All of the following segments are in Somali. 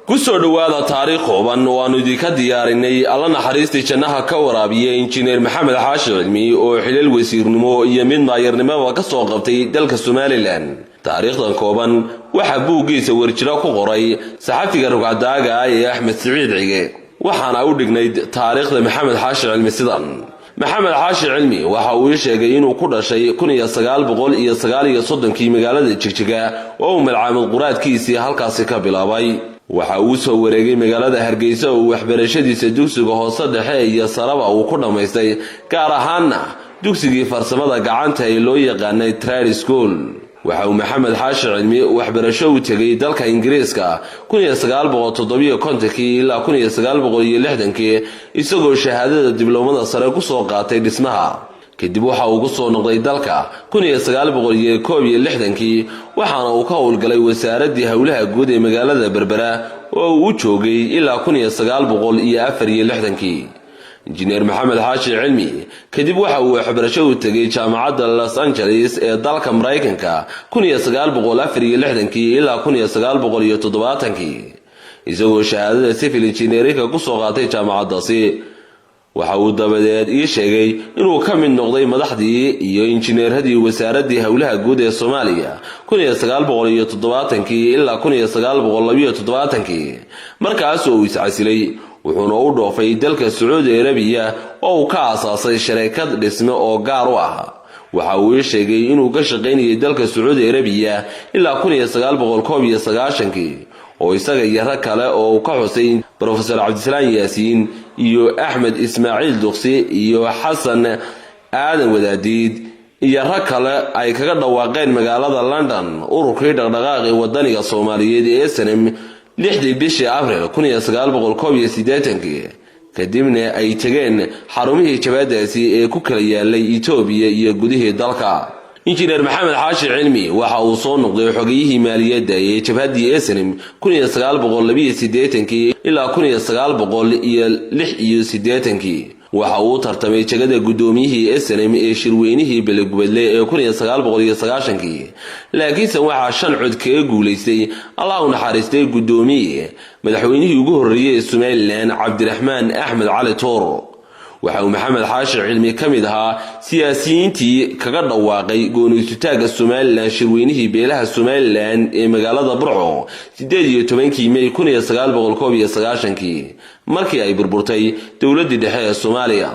kusoo dhawaada taariikh kooban oo aanu idinka diyaarinay alla naxariistii jannaha ka waraabiya injineer maxamed xaashi cilmi oo xilal wasiirnimo iyo mid maayarnimo ka soo qabtay dalka Soomaaliland. taariikhdan kooban waxa buugiisa warjira ku qoray saxafiga rugcadaaga ee Axmed Saciid Cige waxaana u dhignay taariikhda maxamed xaashi cilmi sidan. maxamed xaashi cilmi waxa uu sheegay inuu ku dhashay 1939 magaalada Jigjiga oo uu malcaamad quraadkiisii halkaas ka bilaabay. waxa uu soo wareegay magaalada Hargeysa oo waxbarashadiisa dugsiga hoose dhexe iyo saraba uu ku dhameystay gaar ahaanna dugsigii farsamada gacanta ee loo yaqaanay trade school. waxa uu maxamed xaashi cilmi waxbarasho u tagay dalka Ingiriiska 1957 ilaa 1960 isagoo shahaadada dibloomada sare ku soo qaatay dhismaha. kadib waxa uu ku soo noqday dalka 1961 waxaana uu ka howlgalay wasaaradii hawlaha guud ee magaalada Berbera oo uu joogay ilaa 1964. injineer maxamed xaashi cilmi kadib waxa uu waxbarasho u tagay jaamacadda Los Angeles ee dalka Mareykanka 1964 ilaa 1970 isagoo shahaadada civil engineering ku soo qaatay jaamacaddaasi. waxa uu dabadeed sheegay inuu ka mid noqday madaxdii iyo injineeradii wasaaradii hawlaha guud ee Soomaaliya 1970 ilaa 1972 markaas oo uu iscasilay wuxuuna u dhoofay dalka Sacuudi Arabiya oo uu ka aasaasay shirkad dhisme oo gaar u ah. waxa uu sheegay inuu ka shaqeynayay dalka Sacuudi Arabiya ilaa 1991 oo isaga iyo rag kale oo ka xusay Professor Cabdisalaam Yaasiin iyo Axmed Ismaaciil Duqsi iyo Xasan Aadan Wadaadiid iyo rag kale ay kaga dhawaaqeen magaalada London ururkii dhaqdhaqaaqii wadaniga Soomaaliyeed ee SNM 6 bishii Abriil 1981 kadibna ay tageen xarumihii jabhadaasi ee ku kala yaalay Itoobiya iyo gudihii dalka. injineer maxamed xaashi cilmi waxa uu soo noqday xogiyihii maaliyadda ee jabhadii SNM 1982 ilaa 1986 waxa uu tartamay jagada gudoomiyihii SNM ee shirweynihii Belegubadle ee 1990 laakiinse waxa shan cod kaga guuleystay Allah u naxariistay gudoomiye madaxweynihii ugu horeeyay ee Soomaaliland Cabdiraxmaan Axmed Cali Toor. waxa uu maxamed xaashi cilmi ka mid ahaa siyaasiyiintii kaga dhawaaqay gooniisutaaga Soomaaliland shirweynihii beelaha Soomaaliland ee magaalada Burco 18 May 1991 markii ay burburtay dawladii dhexe ee Soomaaliya.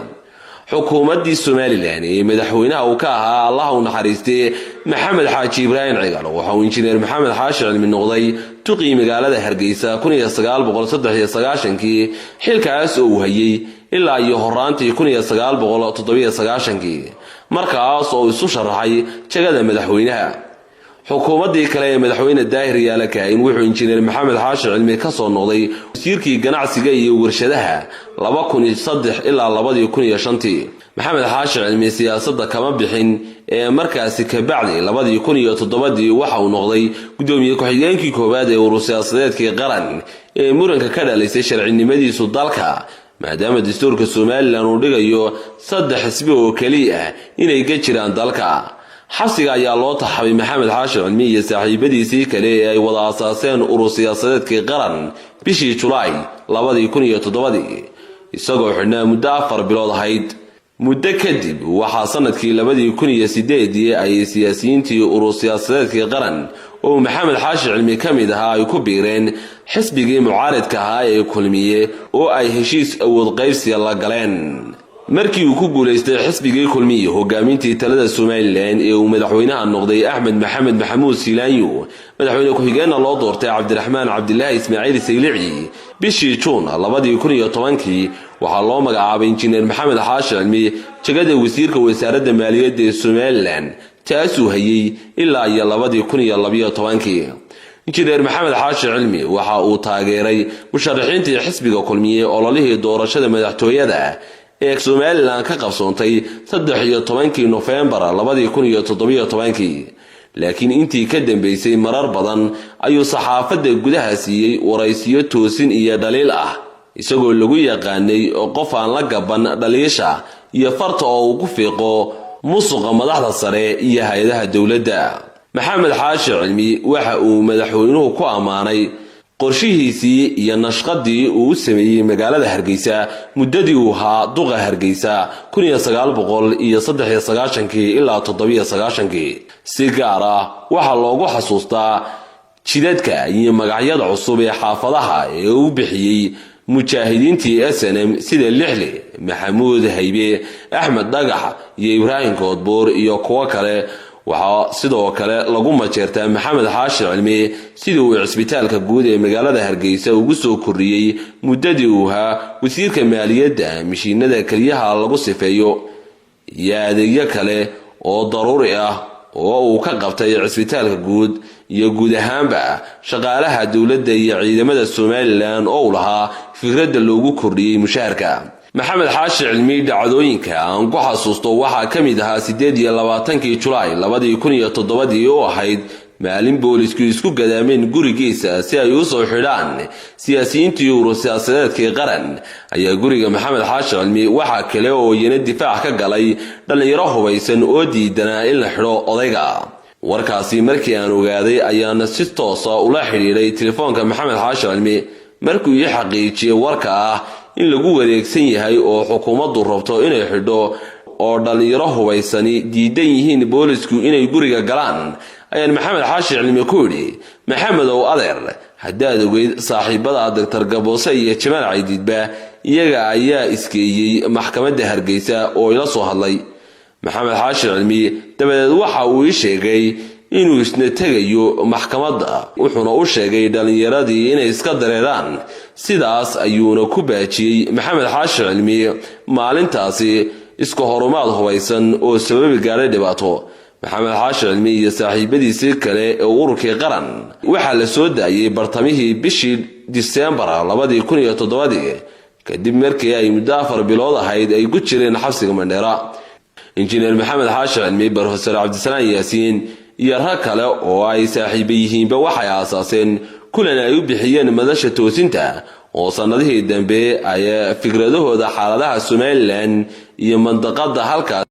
xukuumadii Soomaaliland ee madaxweynaha uu ka ahaa Allah u naxariistay maxamed xaaji Ibraahim Cigaal waxa uu injineer maxamed xaashi cilmi noqday tuqii magaalada Hargeysa 1993 xilkaas oo uu hayay ilaa iyo horaantii 1997 markaas oo isu sharaxay jagada madaxweynaha. xukuumadii kale ee madaxweyne Daahir Yaale Kaahin wuxuu injineer maxamed xaashi cilmi ka soo noqday wasiirkii ganacsiga iyo warshadaha 2003 ilaa 2005. maxamed xaashi cilmi siyaasadda kama bixin ee markaasi ka bacdi 2007 waxa uu noqday gudoomiye ku-xigeenkii koowaad ee urur siyaasadeedka qaran ee muranka ka dhalisay sharcinimadiisu dalka maadaama dastuurka Soomaaliland uu dhigayo 3 xisbi oo kaliya inay ka jiraan dalka. xabsiga ayaa loo taxabay maxamed xaashi cilmi iyo saaxiibadiisii kale ee ay wada aasaaseen urur siyaasadeedka qaran bishii July 2007 isagoo xidhnaa muddo 4 bilood ahayd. muddo kadib waxaa sanadkii 2008 ay siyaasiyiintii urur siyaasadeedka qaran oo maxamed xaashi cilmi ka mid ahaa ay ku biireen xisbigii mucaaradka ahaa ee Kulmiye oo ay heshiis awood qaybsiga la galeen. markii uu ku guuleystay xisbigii Kulmiye hogaamintii talada Soomaaliland ee uu madaxweynaha noqday Axmed Maxamed Maxamuud Siilaanyo madaxweyne ku-xigeenka loo doortay Cabdiraxmaan Cabdilaahi Ismaaciil Saylici bishii June 2010 waxaa loo magacaabay injineer maxamed xaashi cilmi jagada wasiirka wasaaradda maaliyadda ee Soomaaliland taasuu hayay ilaa iyo 2012. injineer maxamed xaashi cilmi waxa uu taageeray musharaxiintii xisbiga Kulmiye ololihii doorashada madaxtooyada ee Soomaaliland ka qabsoontay 13 November 2017 laakiin intii ka dambeysay marar badan ayuu saxaafadda gudaha siiyay waraysiyo toosin iyo dhaliil ah isagoo lagu yaqaanay qof aan la gaban dhaliisha iyo farta oo uu ku fiiqo musuqa madaxda sare iyo hay'adaha dawladda. maxamed xaashi cilmi waxa uu madaxweynuhu ku amaanay qorshihiisii iyo nashqadii uu sameeyay magaalada Hargeysa muddadii uu ahaa duqa Hargeysa 1993 ilaa 97 si gaar ah waxa loogu xasuustaa jidadka iyo magacyada cusub ee xaafadaha ee uu bixiyay mujaahidiintii SNM sida Lixle, Maxamuud Haybe, Axmed Dhagax iyo Ibraahim Koodbuur iyo kuwa kale. waxaa sidoo kale lagu majeertaa Maxamed Xaashi Cilmi sidii uu cisbitaalka guud ee magaalada Hargeysa ugu soo korriyay muddadii uu ahaa wasiirka maaliyadda, mishiinada kaliyaha lagu sifeeyo iyo adeegyo kale oo daruuri ah oo uu ka qabtay cisbitaalka guud iyo guud ahaanba shaqaalaha dawladda iyo ciidamada Soomaaliland oo lahaa fikradda loogu kordhiyay mushaharka. Maxamed Xaashi Cilmi dhacdooyinka aan ku xasuusto waxaa ka mid ahaa 28 Julaay 2007 oo ahayd maalin boolisku isku gadaameen gurigiisa si ay u soo xidhaan siyaasiyiintii urur-siyaasadeedka qaran ayaa guriga Maxamed Xaashi Cilmi waxa kale oo yana difaac ka galay dhalinyaro hubaysan oo diidanaa in la xidho odayga. warkaasi markii aan ogaaday ayaana si toos ah ula xiriiray telefoonka Maxamed Xaashi Cilmi markuu ii xaqiijiyay warka ah in lagu wareegsan yahay oo xukuumaddu rabto inay xidho oo dhalinyaro hubaysani diidan yihiin boolisku inay guriga galaan. ayaan Maxamed Xaashi Cilmi ku yidhi, Maxamed oo adeer haddaad ogeyd saaxiibada Dr. Gaboose iyo Jamaal Caydiidba iyaga ayaa iskeeyay maxkamadda Hargeysa oo ila soo hadlay. Maxamed Xaashi Cilmi dabadeed waxa uu ii sheegay inuu isna tagayo maxkamadda wuxuuna u sheegay dhalinyaradii inay iska dareeraan. sidaas ayuuna ku baajiyay Maxamed Xaashi Cilmi maalintaasi isku horumaad hubaysan oo sababi gaaray dhibaato. Maxamed Xaashi Cilmi iyo saaxiibadiisii kale ee ururkii qaran waxa la soo daayay bartamihii bishii Diseembar 2007 kadib markii ay muddo 4 bilood ahayd ay ku jireen xabsiga Mandheera. injineer Maxamed Xaashi Cilmi, Professor Cabdisalaan Yaasiin iyo rag kale oo ay saaxiibo yihiinba waxay aasaaseen kulan ay u bixiyeen madasha toosinta oo sanadihii dambe ay fikradahooda xaaladaha Soomaaliland iyo mandaqada halkaas